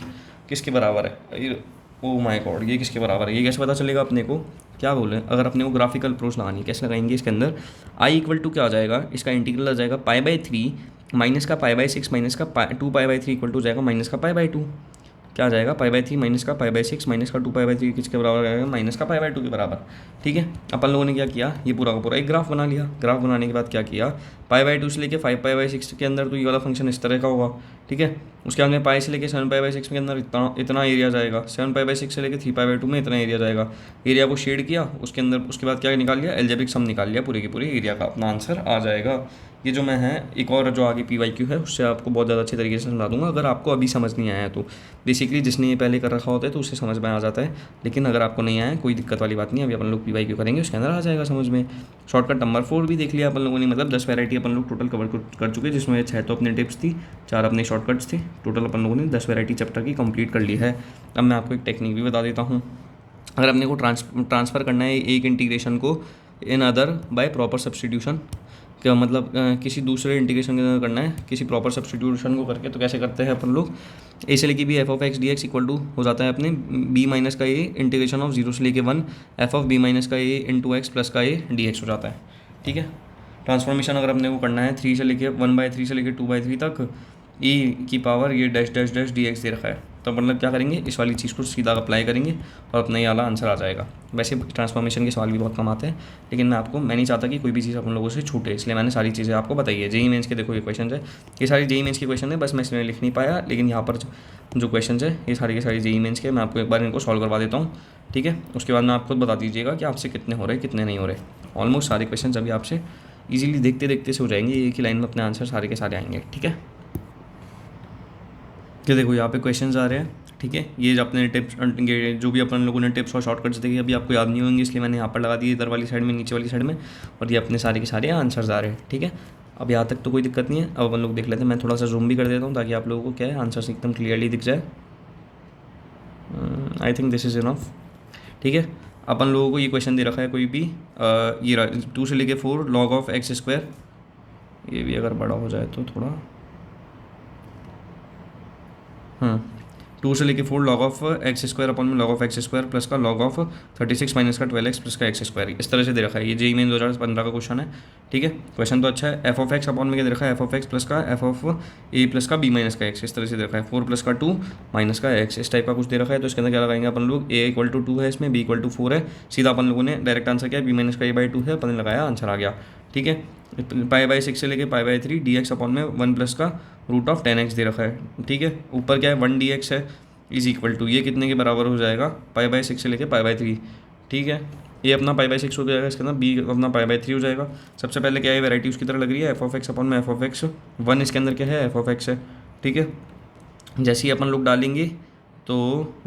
किसके बराबर है, ओ माय गॉड, ये किसके बराबर है, ये कैसे पता चलेगा अपने को, क्या बोले। अगर अपने को ग्राफिकल अप्रोच लगानी है, कैसे लगाएंगे, इसके अंदर आई इक्वल टू क्या आ जाएगा, इसका इंटीग्रल आ जाएगा पाई बाई 3 माइनस का पाई बाई 6 माइनस का 2 पाई बाई 3 इक्वल टू जाएगा माइनस का पाई बाई 2। क्या आ जाएगा, पाई बाई 3 माइनस का पाई बाई 6 माइनस का 2 पाई बाई 3 किसके बराबर आएगा, माइनस का पाई बाई 2 के बराबर। ठीक है, अपन लोगों ने क्या किया, ये पूरा का पूरा एक ग्राफ बना लिया। ग्राफ बनाने के बाद क्या किया, पाई बाई 2 से लेके 5 पाई बाई 6 के अंदर तो ये वाला फंक्शन इस तरह का होगा। ठीक है, उसके बाद में पाई से लेके 7 पाई बाई 6 के अंदर इतना एरिया जाएगा, 7 पाई बाई 6 से लेके 3 पाई बाई 2 में इतना एरिया जाएगा। एरिया को शेड किया उसके अंदर, उसके बाद क्या निकाल लिया, एल्जेब्रिक सम निकाल लिया पूरे के पूरे एरिया का, अपना आंसर आ जाएगा। ये जो मैं है एक और जो आगे PYQ है उससे आपको बहुत ज़्यादा अच्छे तरीके से समझा दूंगा, अगर आपको अभी समझ नहीं आया तो। बेसिकली जिसने ये पहले कर रखा होता है तो उसे समझ में आ जाता है, लेकिन अगर आपको नहीं आया कोई दिक्कत वाली बात नहीं, अभी अपन लोग PYQ करेंगे उसके अंदर आ जाएगा समझ में। शॉर्टकट नंबर 4 भी देख लिया अपन लोगों ने, मतलब 10 वैरायटी अपन लोग टोटल कवर कर चुके हैं, जिसमें 6 तो अपने टिप्स थी, 4 अपने शॉर्टकट्स थे। टोटल अपन लोगों ने 10 वैरायटी चैप्टर की कंप्लीट कर ली है। अब मैं आपको एक टेक्निक भी बता देता हूँ। अगर अपने को ट्रांसफ़र करना है एक इंटीग्रेशन को in other by proper substitution, क्या मतलब किसी दूसरे इंटीग्रेशन के अंदर करना है किसी प्रॉपर सब्सटीट्यूशन को करके, तो कैसे करते हैं अपन लोग, ए से लेके b f of x d x equal to हो जाता है अपने बी माइनस का ए इंटीग्रेशन ऑफ 0 से लेके 1 एफ ऑफ बी माइनस का ए इंटू एक्स प्लस का ए डी एक्स हो जाता है। ठीक है, ट्रांसफॉर्मेशन अगर अपने को करना है 3 से लेके 1/3 से लेके 2/3 तक ई की पावर ये dash dash dash d x दे रखा है, तो मतलब क्या करेंगे, इस वाली चीज़ को सीधा अप्लाई करेंगे और अपना ये वाला आंसर आ जाएगा। वैसे ट्रांसफॉर्मेशन के सवाल भी बहुत कम आते हैं, लेकिन मैं नहीं चाहता कि कोई भी चीज़ अपन लोगों से छूटे, इसलिए मैंने सारी चीज़ें आपको बताई है। जेई मेंस के देखो ये क्वेश्चन है, ये सारी जेई मेंस के क्वेश्चन है, बस मैं इसमें लिख नहीं पाया, लेकिन यहाँ पर जो क्वेश्चन है ये सारी के सारी जेई मेंस के, मैं आपको एक बार इनको सॉल्व करवा देता हूँ। ठीक है, उसके बाद में आप खुद बता दीजिएगा कि आपसे कितने हो रहे कितने नहीं हो रहे। ऑलमोस्ट सारे क्वेश्चन अभी आपसे ईजिली देखते देखते से हो जाएंगे, एक ही लाइन में अपने आंसर सारे के सारे आएंगे। ठीक है, ये देखो यहाँ पे क्वेश्चंस आ रहे हैं। ठीक है, ये जो अपने टिप्स जो भी अपन लोगों ने टिप्स और शॉर्टकट्स देखे अभी आपको याद नहीं होंगे, इसलिए मैंने यहाँ पर लगा दिए इधर वाली साइड में, नीचे वाली साइड में, और ये अपने सारे के सारे आंसर्स आ रहे हैं। ठीक है, अब यहाँ तक तो कोई दिक्कत नहीं है। अब अपन लोग देख लेते हैं, मैं थोड़ा सा जूम भी कर देता हूँ ताकि आप लोगों को क्या है आंसर्स एकदम क्लियरली दिख जाए। I think this is enough. ठीक है, अपन लोगों को ये क्वेश्चन दे रखा है कोई भी, ये 2 से लेके 4 log ऑफ एक्स स्क्वायर, ये भी अगर बड़ा हो जाए तो थोड़ा, 2 से लेके 4 log of x square upon में log of x square plus का log ऑफ 36 माइनस का 12x प्लस का एक्स स्क्वायर, इस तरह से दे रखा है। ये जेईई मेन 2015 का क्वेश्चन है। ठीक है, क्वेश्चन तो अच्छा है। एफ ऑफ एक्स अपन में क्या दे रखा है, एफ ऑफ एक्स प्लस का एफ ऑफ ए प्लस का बी माइनस का एक्स, इस तरह से दे रखा है। 4 प्लस का 2 माइनस का एक्स, इस टाइप का कुछ दे रखा है। तो इसके अंदर क्या लगाएंगे अपन लोग, ए इक्वल टू 2 है इसमें, बी इक्वल टू 4 है, सीधा अपन लोगों ने डायरेक्ट आंसर किया, बी माइनस का ए/2 है, अपन ने लगाया, आंसर आ गया। ठीक है, पाई बाई 6 से लेके pi by 3 D x upon में 1 प्लस का रूट ऑफ 10x दे रखा है। ठीक है, ऊपर क्या है 1 dx है इज इक्वल टू, ये कितने के बराबर हो जाएगा, पाई बाई 6 से लेके पाई बाई 3। ठीक है, ये अपना पाई बाई 6 हो जाएगा, इसके अंदर बी अपना पाई बाई 3 हो जाएगा। सबसे पहले क्या है, वैरायटी उसकी तरह लग रही है, एफ ऑफ एक्स अपॉन में एफ ऑफ एक्स 1, इसके अंदर क्या है, एफ ऑफ एक्स है। ठीक है, जैसे ही अपन लोग डालेंगे तो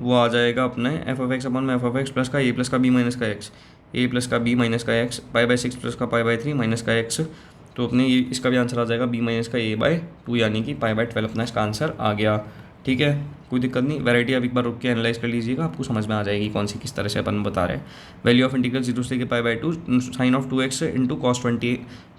वो आ जाएगा अपने एफ ऑफ एक्स अपॉन में एफ ऑफ एक्स प्लस का ए प्लस का बी माइनस का एक्स, ए प्लस का बी माइनस का एक्स, पाई बाई 6 प्लस का पाई बाई 3 माइनस का एक्स, तो अपने ये इसका भी आंसर आ जाएगा बी माइनस का ए/2, यानी कि पाई बाई 12 अपना इसका आंसर आ गया। ठीक है, कोई दिक्कत नहीं। वैरायटी आप एक बार रुक के एनालाइज कर लीजिएगा, आपको समझ में आ जाएगी कौन सी किस तरह से अपन बता रहे हैं। वैल्यू ऑफ इंटीग्रल 0 से लेके pi by 2 sine of 2x into cos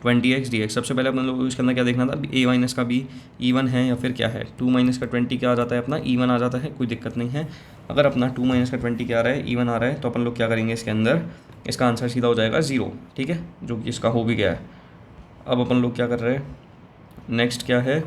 20x dx। सबसे पहले अपन लोग इसके अंदर क्या देखना था, ए माइनस का बी E1 है या फिर क्या है, 2 माइनस का 20 क्या आ जाता है अपना E1 आ जाता है, कोई दिक्कत नहीं है। अगर अपना 2 माइनस का 20 क्या आ रहा है, E1 आ रहा है, तो अपन लोग क्या करेंगे इसके अंदर, इसका आंसर सीधा हो जाएगा 0। ठीक है, जो कि इसका हो भी गया है। अब अपन लोग क्या कर रहे हैं, नेक्स्ट क्या है,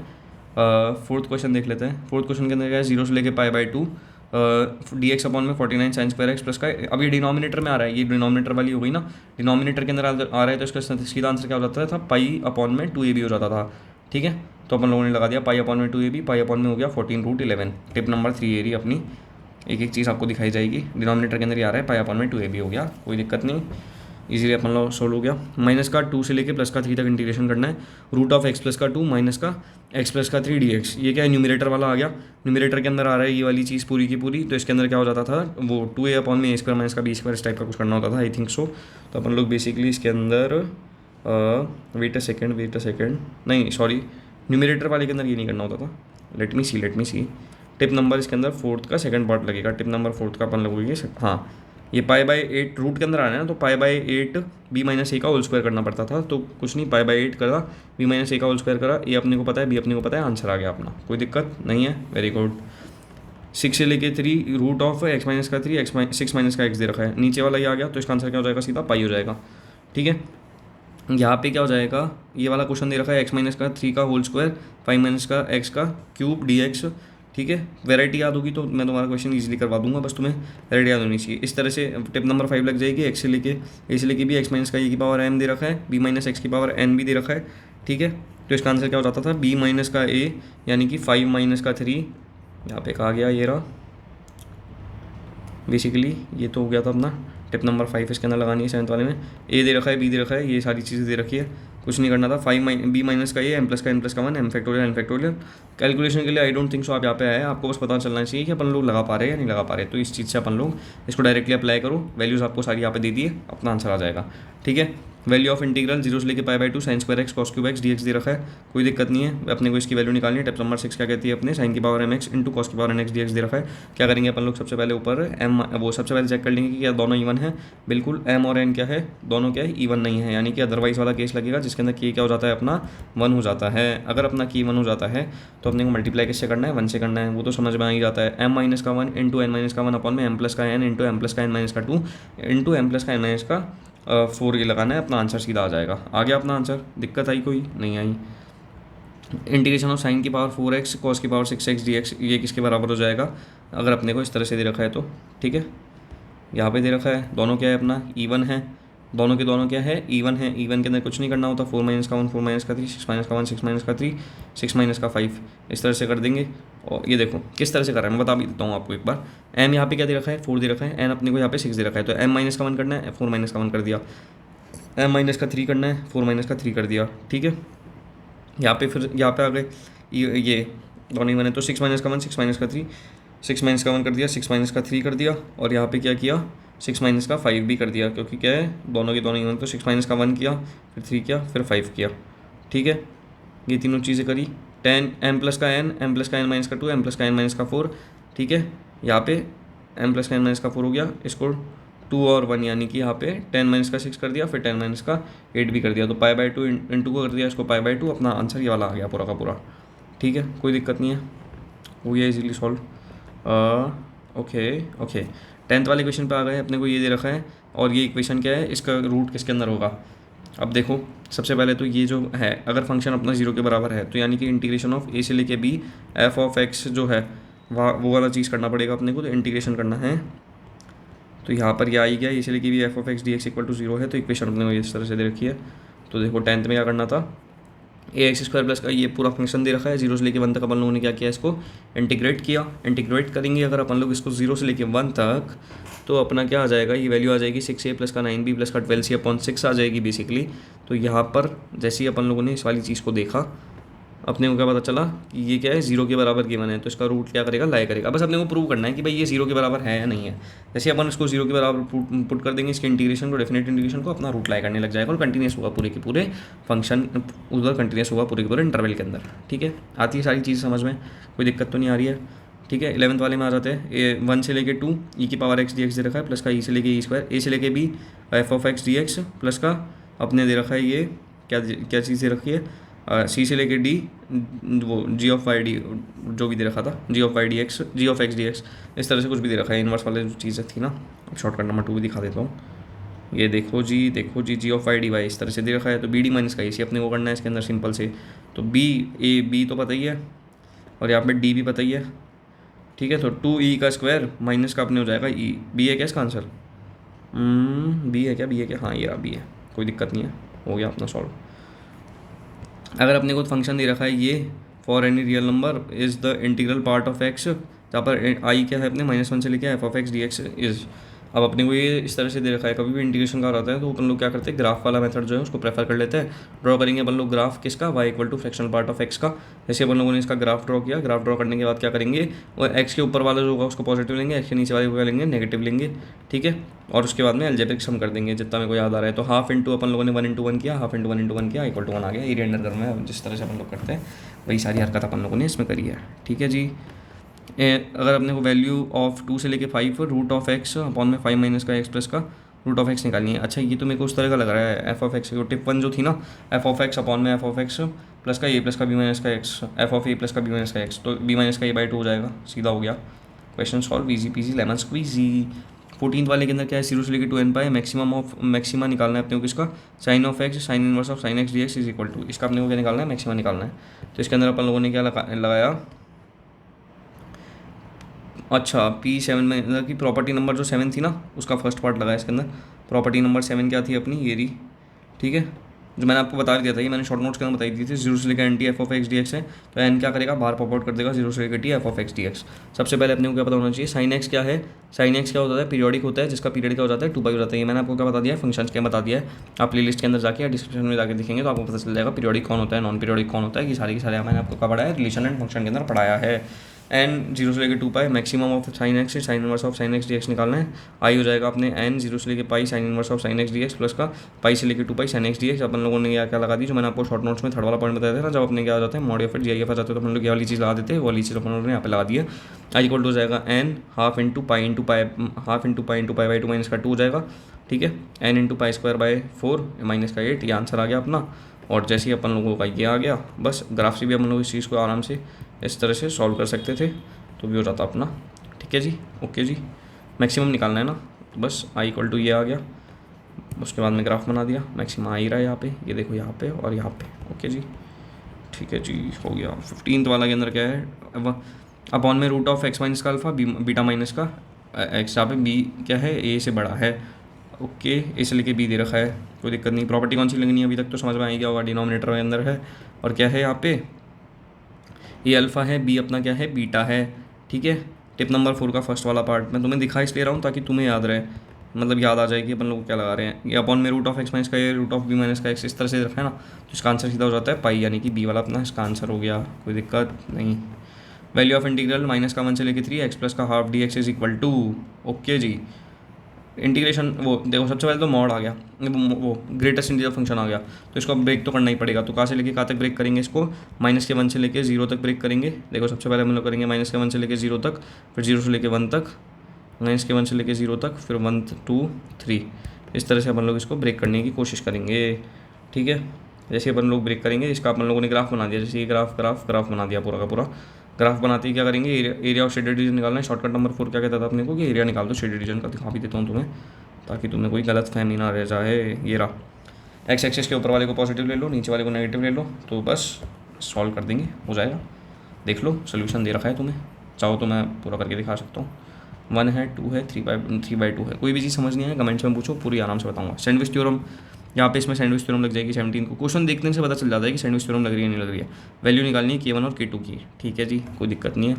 फोर्थ क्वेश्चन देख लेते हैं। फोर्थ क्वेश्चन के अंदर क्या है, 0 से लेके pi by 2 D x upon में 49 साइन स्क्वायर एक्स प्लस का, अब ये डिनोमिनेटर में आ रहा है, ये डिनोमिनेटर वाली हो गई ना, डिनोमिनेटर के अंदर आ रहा है तो इसका सीधा आंसर क्या हो जाता था, पाई अपॉन में 2ab हो जाता था। ठीक है, तो अपन लोगों ने लगा दिया पाई अपॉन में 2ab, पाई अपॉन में हो गया 14√11। टिप नंबर 3 ये रही अपनी, एक एक चीज़ आपको दिखाई जाएगी, डिनोमिनेटर के अंदर ये आ रहा है पाई अपॉन में 2ab हो गया, कोई दिक्कत नहीं, इजीली अपन लोग सोल्व हो गया। माइनस का 2 से लेके प्लस का 3 तक इंटीग्रेशन करना है। रूट ऑफ एक्स प्लस का 2 माइनस का एक्स प्लस का 3 dx, ये क्या है, न्यूमिनेटर वाला आ गया, न्यूमिनेटर के अंदर आ रहा है ये वाली चीज़ पूरी की पूरी, तो इसके अंदर क्या हो जाता था, वो 2a अपॉन में a स्क्वायर माइनस का b स्क्वायर इस टाइप का कुछ करना होता था, आई थिंक सो। तो अपन लोग बेसिकली इसके अंदर वेट अ सेकेंड, नहीं सॉरी, न्यूमिनेटर वाले के अंदर ये नहीं करना होता था, लेट मी सी। टिप नंबर इसके अंदर 4th का सेकंड पार्ट लगेगा, टिप नंबर 4th का अपन लोगों ये, हाँ ये पाई बाई 8 रूट के अंदर आना है ना, तो पाई बाई 8 b माइनस ए का होल स्क्वायर करना पड़ता था, तो कुछ नहीं, पाई बाई 8 करा, b माइनस ए का होल स्क्वायर करा, ए अपने को पता है, b अपने को पता है, आंसर आ गया अपना, कोई दिक्कत नहीं है, वेरी गुड। 6 से लेके 3 रूट ऑफ एक्स माइनस का 3 6 माइनस का एक्स दे रखा है, नीचे वाला ये आ गया, तो इसका आंसर क्या हो जाएगा, सीधा पाई हो जाएगा। ठीक है, यहाँ पे क्या हो जाएगा, ये वाला क्वेश्चन दे रखा है एक्स माइनस का 3 का होल स्क्वायर 5 माइनस का एक्स का क्यूब dx। ठीक है, वैरायटी याद होगी तो मैं तुम्हारा क्वेश्चन इजीली करवा दूंगा, बस तुम्हें वैरायटी याद होनी चाहिए। इस तरह से टिप नंबर 5 लग जाएगी, एक्स से लेके ए से लेके भी एक्स माइनस का ए की पावर m दे रखा है, b माइनस एक्स की पावर n भी दे रखा है। ठीक है, तो इसका आंसर क्या हो जाता था, b माइनस का a यानी कि 5 माइनस का 3, यहाँ पे कहा गया ये रहा, बेसिकली ये तो हो गया था अपना। टिप नंबर 5 इसके अंदर लगानी है 7th वाले में, ए दे रखा है, बी दे रखा है, ये सारी चीज़ें दे रखी है, कुछ नहीं करना था। 5 बी माइनस का ए, एम प्लस का एन प्लस का 1, m factorial n factorial. Calculation के लिए आई डोंट थिंक सो आप यहाँ पे आए, आपको बस पता चलना चाहिए कि अपन लोग लगा पा रहे हैं या नहीं लगा पा रहे, तो इस चीज़ से अपन लोग इसको डायरेक्टली अप्लाई करो, वैल्यूज़ आपको सारी यहाँ पे दे दिए, अपना आंसर आ जाएगा। ठीक है, वैल्यू ऑफ इंटीग्रल 0 से लेके pi by 2 sign square x cos cube x dx दे रखा है, कोई दिक्कत नहीं है, अपने को इसकी वैल्यू निकालनी है। टिप नंबर 6 क्या कहती है अपने, साइन की power m x into cos की पावर एन एक्स dx दे रखा है। क्या करेंगे अपन लोग, सबसे पहले ऊपर एम, वो सबसे पहले चेक कर लेंगे कि क्या दोनों इवन है, बिल्कुल एम और एन क्या है, दोनों क्या है, इवन नहीं है, यानी कि अदरवाइज वाला केस लगेगा जिसके अंदर की क्या हो जाता है अपना 1 हो जाता है। अगर अपना की 1 हो जाता है तो अपने को मल्टीप्लाई किससे करना है, 1 से करना है, वो तो समझ में आ ही जाता है। एम माइनस का 1 इंटू एन माइनस का 1 अपॉन में एम प्लस का एन इंटू एम प्लस का एन माइनस का 2 इंटू एम प्लस का एन माइनस का 4 ये लगाना है, अपना आंसर सीधा आ जाएगा। आ गया अपना आंसर, दिक्कत आई कोई नहीं आई। इंटीग्रेशन ऑफ साइन की पावर 4x कॉस की पावर 6x dx, ये किसके बराबर हो जाएगा अगर अपने को इस तरह से दे रखा है तो। ठीक है, यहाँ पे दे रखा है, दोनों क्या है अपना ईवन है, दोनों के दोनों क्या है, ईवन है, ईवन के अंदर कुछ नहीं करना होता, 4 माइनस का 1 4 माइनस का 3 6 माइनस का 1 6 माइनस का 3 6 माइनस का 5, इस तरह से कर देंगे। और ये देखो किस तरह से कर रहा है, मैं बता भी देता हूँ आपको एक बार। एम यहाँ पे क्या दे रखा है, 4 दे रखा है, एन अपने को यहाँ पे 6 दे रखा है, तो एम माइनस का 1 करना है, 4 माइनस का 1 कर दिया, एम माइनस का 3 करना है, 4 माइनस का 3 कर दिया। ठीक है, यहाँ पे फिर यहाँ पे आ गए ये दोनों ही बने, तो 6 माइनस का 1 6 माइनस का 3 6 माइनस का 1 कर दिया, 6 माइनस का 3 कर दिया, और यहाँ पे क्या किया 6 माइनस का 5 भी कर दिया, क्योंकि क्या है दोनों के दोनों ही बने, तो 6 माइनस का 1 किया, फिर 3 किया, फिर 5 किया। ठीक है, ये तीनों चीज़ें करी। 10 एम प्लस का एम प्लस का एन माइनस का 2 एम प्लस का एन माइनस का 4। ठीक है, यहाँ पे एम प्लस का एन माइनस का 4 हो गया, इसको 2 और 1 यानी कि यहाँ पे 10 माइनस का 6 कर दिया, फिर 10 माइनस का 8 भी कर दिया, तो पाई बाई 2 इंटू को कर दिया, इसको पाई बाई 2, अपना आंसर ये वाला आ गया पूरा का पूरा। ठीक है, कोई दिक्कत नहीं है, हो गया इजीली सॉल्व। ओके 10th वाले क्वेश्चन पे आ गए, अपने को ये दे रखा है, और ये इक्वेशन क्या है, इसका रूट किसके अंदर होगा। अब देखो सबसे पहले तो ये जो है, अगर फंक्शन अपना 0 के बराबर है तो यानी कि इंटीग्रेशन ऑफ ए से लेके बी एफ ऑफ एक्स जो है वो वाला चीज़ करना पड़ेगा अपने को, तो इंटीग्रेशन करना है। तो यहाँ पर यह आई गया, ए से लेके b f of x d x equal to 0 है, तो इक्वेशन अपने को इस तरह से दे रखी है। तो देखो 10th में क्या करना था, ए एक्स स्क्वायर प्लस का ये पूरा फंक्शन दे रखा है, 0 से लेके 1 तक अपन लोगों ने क्या किया, इसको इंटीग्रेट किया। इंटीग्रेट करेंगे अगर अपन लोग इसको 0 से लेके 1 तक, तो अपना क्या आ जाएगा, ये वैल्यू आ जाएगी 6a प्लस का 9b प्लस का 12c अपॉन 6 आ जाएगी बेसिकली। तो यहाँ पर जैसे ही अपन लोगों ने इस वाली चीज़ को देखा, अपने को क्या पता चला कि ये क्या है 0 के बराबर गिवन है, तो इसका रूट क्या करेगा, लाई करेगा। बस अपने को प्रूव करना है कि भाई ये 0 के बराबर है या नहीं है। जैसे अपन इसको 0 के बराबर पुट कर देंगे, इसके इंटीग्रेशन को, डेफिनेट इंटीग्रेशन को, अपना रूट लाई करने लग जाएगा और कंटिन्यूस होगा पूरे के पूरे फंक्शन, उधर कंटिन्यूस होगा पूरे के पूरे इंटरवल के अंदर। ठीक है, आती है सारी चीज़ समझ में, कोई दिक्कत तो नहीं आ रही है। ठीक है, 11th वाले में आ जाते हैं, 1 से लेके 2 ई की पावर एक्स डी एक्स दे रखा है, प्लस का ई से लेके ई स्क्वायर, ए से लेके b f of x d x, plus का अपने दे रखा है ये क्या चीज़ दे रखी है, सी से लेके डी, वो जी ऑफ वाई डी जो भी दे रखा था, g of y d x, g of x d x, इस तरह से कुछ भी दे रखा है। इन्वर्स वाले जो चीज़ें थी ना, शॉर्टकट नंबर 2 भी दिखा देता हूँ। ये देखो जी जी ऑफ वाई डी वाई इस तरह से दे रखा है, तो बी डी माइनस का इसी अपने को करना है इसके अंदर सिंपल से। तो बी ए बी तो पता ही है, और यहाँ पे डी भी पता ही है। ठीक है। तो 2e का स्क्वायर माइनस का अपने हो जाएगा e। बी है क्या इसका आंसर? बी है क्या? बी है क्या? हाँ ये रहा बी है, कोई दिक्कत नहीं है, हो गया अपना सॉल्व। अगर अपने को फंक्शन दे रखा है ये for any real number is the integral part of x, जहाँ पर आई क्या है अपने -1 से लेके F of x d x is. अब अपने को ये इस तरह से दे रखा है, कभी भी इंटीग्रेशन का रहता है तो अपन लोग क्या करते हैं, ग्राफ वाला मेथड जो है उसको प्रेफर कर लेते हैं। ड्रॉ करेंगे अपन लोग ग्राफ किसका, y equal to fractional part of x का। जैसे अपन लोगों ने इसका ग्राफ ड्रॉ किया, ग्राफ ड्रॉ करने के बाद क्या करेंगे, और x के ऊपर वाला जो होगा उसको पॉजिटिव लेंगे, x के नीचे वाले को क्या लेंगे, नेगेटिव लेंगे, ठीक है। और उसके बाद में अलजेब्रिक सम कर देंगे जितना मेरे को याद आ रहा है। तो हाफ इंटू अपन लोगों ने 1 इंटू 1 किया, हाफ इंटू 1 इंटू 1 किया, इक्वल टू 1 आ गया। एरिया अंडर कर्व में जिस तरह से अपन लोग करते हैं वही सारी हरकत अपन लोगों ने इसमें करी है, ठीक है जी। अगर अपने को वैल्यू ऑफ 2 से लेके 5 रूट ऑफ एक्स अपॉन में 5 माइनस का एक्स प्लस का रूट ऑफ एक्स निकालनी है। अच्छा ये तो मेरे को उस तरह का लग रहा है, एफ ऑफ एक्स टिप 1 जो थी ना, एफ ऑफ एक्स अपॉन में एफ ऑफ एक्स प्लस का ए प्लस का बी माइनस का x, F of a plus का बी माइनस का एक्स, तो बी माइनस का ए बाई 2 हो जाएगा, सीधा हो गया question solve, easy peasy lemon squeezy. 14th वाले के अंदर क्या है, 0 से लेकर 2n पाए, मैक्सिमा निकालना है अपने को किसका, sine of x sine inverse of sine x d x is equal to, इसका अपने को क्या निकालना है, मैक्सिमा निकालना है। तो इसके अंदर अपन लोगों ने क्या लगाया, अच्छा P7 में मतलब कि प्रॉपर्टी नंबर जो 7 थी ना उसका फर्स्ट पार्ट लगा है इसके अंदर। प्रॉपर्टी नंबर 7 क्या थी अपनी, ये रही, ठीक है, जो मैंने आपको बता दिया था, ये मैंने शॉर्ट नोट्स के अंदर बताई दी थी। 0 से लेकर n t f of x d x है, तो एन क्या करेगा, बाहर पॉप आउट कर देगा, 0 से लेकर T f of x d x. सबसे पहले अपने को क्या पता होना चाहिए, साइन एक्स क्या है, साइन एक्स क्या होता है, पीरियोडिक होता है, जिसका पीरियड क्या हो जाता है 2 पाई हो जाता है। ये मैंने आपको क्या बता दिया है, फंक्शन क्या बता दिया है, आप प्ले लिस्ट के अंदर जाके या डिस्क्रिप्शन में जाकर देखेंगे तो आपको पता चल जाएगा पीरियोडिक कौन होता है, नॉन पीरियोडिक कौन होता है, कि सारी की सारी मैंने आपको क्या पढ़ाया है, रिलेशन एंड फंक्शन के अंदर पढ़ाया है। एन 0 से लेकर 2 पाई, मैक्सिमम ऑफ साइन एक्स से sign inverse of sine x d x निकालना है। आई हो जाएगा अपने एन 0 से लेकर pi sine inverse of sine x d x plus का पाई से लेकर 2 pi sine x d x. अपन लोगों ने क्या लगा दी, जो मैंने आपको शॉर्ट नोट्स में थर्ड वाला पॉइंट बताया था ना, जब अपने क्या आ जाते हैं मॉड या फिर जी आई एफ आ जाते हैं तो अपन लोग ये वाली चीज़ लगा देते हैं, वाली चीज़ अपन लोगों ने यहाँ पे लगा दी है। आई इक्वल टू हो जाएगा n half into pi into pi, half into pi by 2 minus का 2 हो जाएगा, ठीक है। N into pi square by 4 minus का 8, ये आंसर आ गया अपना। और जैसे ही अपन लोगों का ये आ गया, बस ग्राफ से भी अपन लोग इस चीज़ को आराम से इस तरह से सॉल्व कर सकते थे, तो भी हो जाता अपना, ठीक है जी, ओके जी। मैक्सिमम निकालना है ना, तो बस आई इक्वल टू ये आ गया, उसके बाद में ग्राफ बना दिया, मैक्सिमम आ ही रहा है यहाँ पे, ये देखो यहाँ पे और यहाँ पे, ओके जी, ठीक है जी, हो गया। 15th वाला के अंदर क्या है, अपॉन में रूट ऑफ एक्स माइनस का अल्फा बीटा माइनस का एक्स, यहाँ पे बी क्या है, ए से बड़ा है, ओके, ए से लेके बी दे रखा है, कोई दिक्कत नहीं। प्रॉपर्टी कौन सी लगनी है अभी तक तो समझ में आई गया होगा, डिनोमिनेटर के अंदर है, और क्या है यहाँ पे, ये अल्फ़ा है, बी अपना क्या है, बीटा है, ठीक है। टिप नंबर 4 का फर्स्ट वाला पार्ट मैं तुम्हें दिखा इसलिए रहा हूँ ताकि तुम्हें याद रहे, मतलब याद आ जाए कि अपन लोग क्या लगा रहे हैं। ये अपॉन में रूट ऑफ एक्स माइनस का ये रूट ऑफ बी माइनस का एक्स इस तरह से रखा है ना, तो इसका आंसर सीधा हो जाता है पाई, यानी कि बी वाला अपना इसका आंसर हो गया, कोई दिक्कत नहीं। वैल्यू ऑफ इंटीग्रल -1 से लेकर 3 एक्स प्लस का half d x is equal to, okay जी। इंटीग्रेशन वो देखो, सबसे पहले तो मॉड आ गया, वो ग्रेटेस्ट इंटीजर फंक्शन आ गया, तो इसको ब्रेक तो करना ही पड़ेगा। तो कहाँ से लेके कहाँ तक ब्रेक करेंगे इसको, -1 से लेके 0 तक ब्रेक करेंगे। देखो सबसे पहले हम लोग करेंगे -1 से लेके 0 तक, फिर 0 से लेके 1 तक, -1 से लेके 0 तक, फिर 1 2 3, इस तरह से अपन लोग इसको ब्रेक करने की कोशिश करेंगे, ठीक है। जैसे अपन लोग ब्रेक करेंगे, इसका अपन लोगों ने ग्राफ बना दिया, जैसे ये ग्राफ बना दिया पूरा का पूरा। ग्राफ बनाते ही क्या करेंगे, एरिया ऑफ शेडेड रीजन निकालना है। शॉर्टकट नंबर 4 क्या कहता था अपने को, कि एरिया निकाल दो शेडेड रीजन का, दिखा भी देता हूँ तुम्हें ताकि तुम्हें कोई गलत फहमी ना रह जाए। ये रहा, एक्स एक्सिस के ऊपर वाले को पॉजिटिव ले लो, नीचे वाले को नेगेटिव ले लो, तो बस सॉल्व कर देंगे, हो जाएगा। देख लो सोल्यूशन दे रखा है तुम्हें, चाहो तो मैं पूरा करके दिखा सकता हूँ। 1 है, 2 है, 3/2 है। कोई भी चीज़ समझ नहीं है कमेंट्स में पूछो, पूरी आराम से बताऊँगा। सैंडविच थ्योरम, यहाँ पे इसमें सैंडविच थ्योरम लग जाएगी 17 को। क्वेश्चन देखने से पता चल जाता है कि सैंडविच थ्योरम लग रही है नहीं लग रही है। वैल्यू निकालनी है K1 और K2 की, ठीक है जी, कोई दिक्कत नहीं है।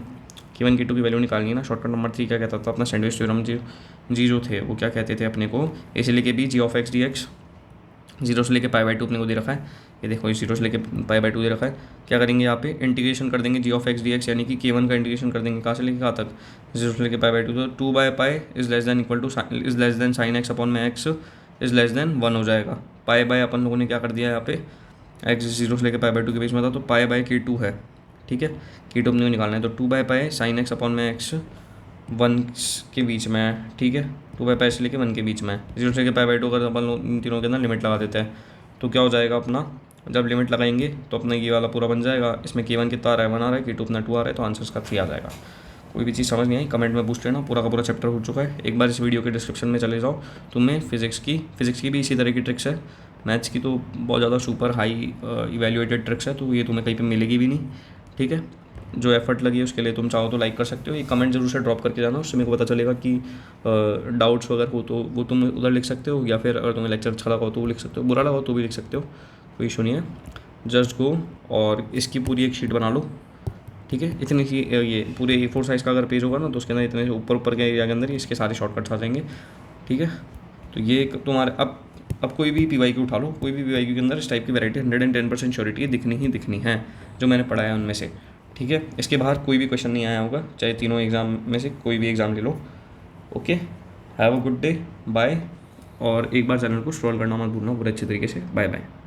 K1 K2 की वैल्यू निकालनी है ना। शॉर्टकट नंबर 3 क्या कहता था अपना, सैंडविच थ्योरम जी जो थे वो क्या कहते थे अपने को, ए से लेके b g of x d x, 0 से लेके π/2 अपने को दे रखा है। ये देखो, ये 0 से लेके π/2 दे रखा है। क्या करेंगे यहाँ पे, इंटीग्रेशन कर देंगे जी ऑफ एक्स डी एक्स, यानी कि K1 का इंटीग्रेशन कर देंगे कहाँ से लेके कहाँ तक, 0 से लेके π/2, तो 2/π is less than sine x upon में एक्स इज लेस देन 1 हो जाएगा। पाई अपन लोगों ने क्या कर दिया यहाँ पे, एक्स 0 से लेकर π/2 के बीच में था, तो π/K2 है, ठीक है। K2 अपने को निकालना है, तो 2/π साइन एक्स अपॉन में एक्स 1 के बीच में है, ठीक है। 2/π से लेके 1 के बीच में है। 0 से लेकर π/2 अगर अपन लोग इन तीनों के अंदर लिमिट लगा देते हैं तो क्या हो जाएगा अपना, जब लिमिट लगाएंगे तो अपना ये वाला पूरा बन जाएगा। इसमें K1 कितना आ रहा है, 1 आ रहा है, K2 अपना 2 आ रहा है, तो आंसर का 3 आ जाएगा। कोई भी चीज़ समझ नहीं आई कमेंट में पूछ लेना, पूरा का पूरा चैप्टर हो चुका है। एक बार इस वीडियो के डिस्क्रिप्शन में चले जाओ, तुम्हें फिजिक्स की भी इसी तरह की ट्रिक्स है। मैथ्स की तो बहुत ज़्यादा सुपर हाई इवैल्यूएटेड ट्रिक्स है, तो ये तुम्हें कहीं पे मिलेगी भी नहीं, ठीक है। जो एफर्ट लगी है उसके लिए तुम चाहो तो लाइक कर सकते हो। ये कमेंट जरूर से ड्रॉप करके जाना, उससे मेरे को पता चलेगा कि डाउट्स वगैरह हो तो वो तुम उधर लिख सकते हो, या फिर अगर तुम्हें लेक्चर अच्छा लगा हो तो वो लिख सकते हो, बुरा लगा हो तो भी लिख सकते हो, कोई इशू नहीं है। जस्ट गो और इसकी पूरी एक शीट बना लो, ठीक है। इतनी सी ये पूरे A4 साइज़ का अगर पेज होगा ना तो उसके अंदर इतने ऊपर ऊपर के एरिया के अंदर इसके सारे शॉर्टकट्स आ जाएंगे, ठीक है। तो ये तुम्हारे अब कोई भी PYQ उठा लो, कोई भी PYQ के अंदर इस टाइप की वैरायटी 110% श्योरिटी दिखनी ही दिखनी है जो मैंने पढ़ा है उनमें से, ठीक है। इसके बाहर कोई भी क्वेश्चन नहीं आया होगा, चाहे तीनों एग्ज़ाम में से कोई भी एग्ज़ाम ले लो। Okay, have a good day, bye. और एक बार चैनल को स्क्रॉल करना मत भूलना पूरे अच्छे तरीके से। Bye bye.